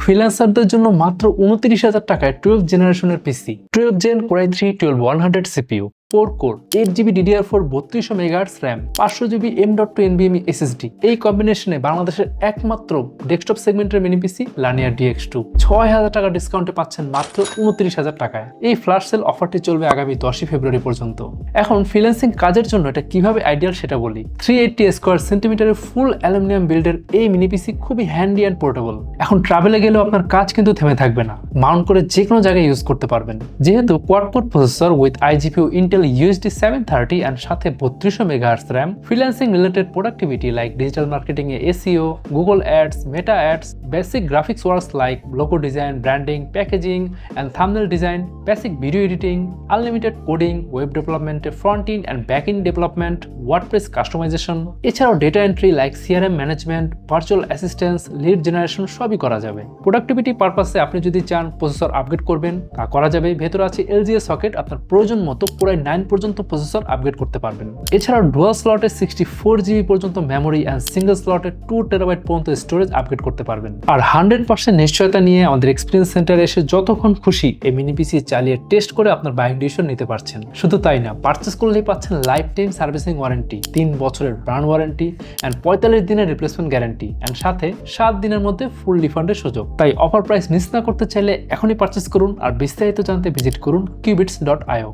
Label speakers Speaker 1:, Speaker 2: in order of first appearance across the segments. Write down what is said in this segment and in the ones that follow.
Speaker 1: ফ্রিল্যান্সারদের জন্য মাত্র 29,000 টাকায় 12th জেনারেশনের PC, 12 gen Core i3 12100 CPU, 4 core, 8GB DDR4 3200 MHz RAM, 500GB M.2 NVMe SSD। এই কম্বিনেশনে বাংলাদেশের একমাত্র ডেস্কটপ সেগমেন্টের মিনি পিসি লানিয়ার DX2 6,000 টাকা ডিসকাউন্টে পাচ্ছেন মাত্র 29,000 টাকায়। এই ফ্ল্যাশ সেল অফারটি চলবে আগামী 10ই ফেব্রুয়ারি পর্যন্ত। এখন ফ্রিল্যান্সিং কাজের জন্য এটা কিভাবে আইডিয়াল সেটা বলি। 380 স্কয়ার সেন্টিমিটারের ফুল অ্যালুমিনিয়াম বিল্ডের এই মিনি পিসি খুবই হ্যান্ডি অ্যান্ড পোর্টেবল। এখন ট্রাভেলে গেলেও আপনার কাজ কিন্তু থেমে থাকবে না, মাউন্ট করে যে কোনো জায়গায় ইউজ করতে পারবেন। যেহেতু quad core processor with iGPU Intel USD 730 and সাথে 3200 MHz RAM, freelancing related productivity like digital marketing এ SEO, Google Ads, Meta Ads, basic graphics works like logo design, branding, packaging and thumbnail design, basic video editing, unlimited coding, web development, front-end and back-end development, WordPress customization, এছাড়াও data entry like CRM management, virtual assistance, lead generation সবই করা যাবে। Productivity পারপাসে আপনি যদি চান processor upgrade করবেন তা করা যাবে। ভেতরে আছে LGA সকেট, আপনার প্রয়োজন মতো পুরো 9 পর্যন্ত প্রসেসর আপগ্রেড করতে পারবেন। এছাড়াও ডুয়াল স্লটে 64GB পর্যন্ত মেমোরি এন্ড সিঙ্গেল স্লটে 2TB পর্যন্ত স্টোরেজ আপগ্রেড করতে পারবেন। আর 100% নিশ্চয়তা নিয়ে আমাদের এক্সপিরিয়েন্স সেন্টারে এসে যতক্ষণ খুশি এই মিনি পিসি চালিয়ে টেস্ট করে আপনার বাইং ডিসিশন নিতে পারছেন। শুধু তাই না, পারচেজ করলেই পাচ্ছেন লাইফ টাইম সার্ভিসিং ওয়ারেন্টি, 3 বছরের ব্র্যান্ড ওয়ারেন্টি এন্ড 45 দিনের রিপ্লেসমেন্ট গ্যারান্টি এন্ড সাথে 7 দিনের মধ্যে ফুল রিফান্ডের সুযোগ। তাই অফার প্রাইস মিস না করতে চাইলে এখনই পারচেজ করুন। আর বিস্তারিত জানতে ভিজিট করুন qubits.io।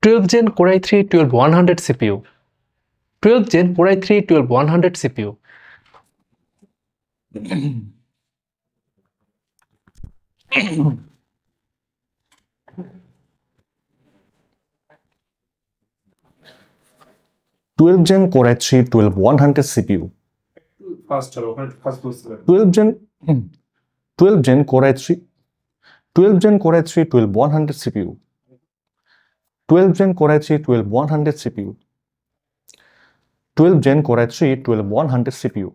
Speaker 1: Twelve Gen Core i3 12100 CPU, 12 Gen Core i3 12100 CPU,
Speaker 2: 12 Gen Core i3 12100 CPU, 12 Gen Core i3 12100 CPU, 12 Gen Core i3 12100 CPU, 12 Gen Core i3 12100 CPU,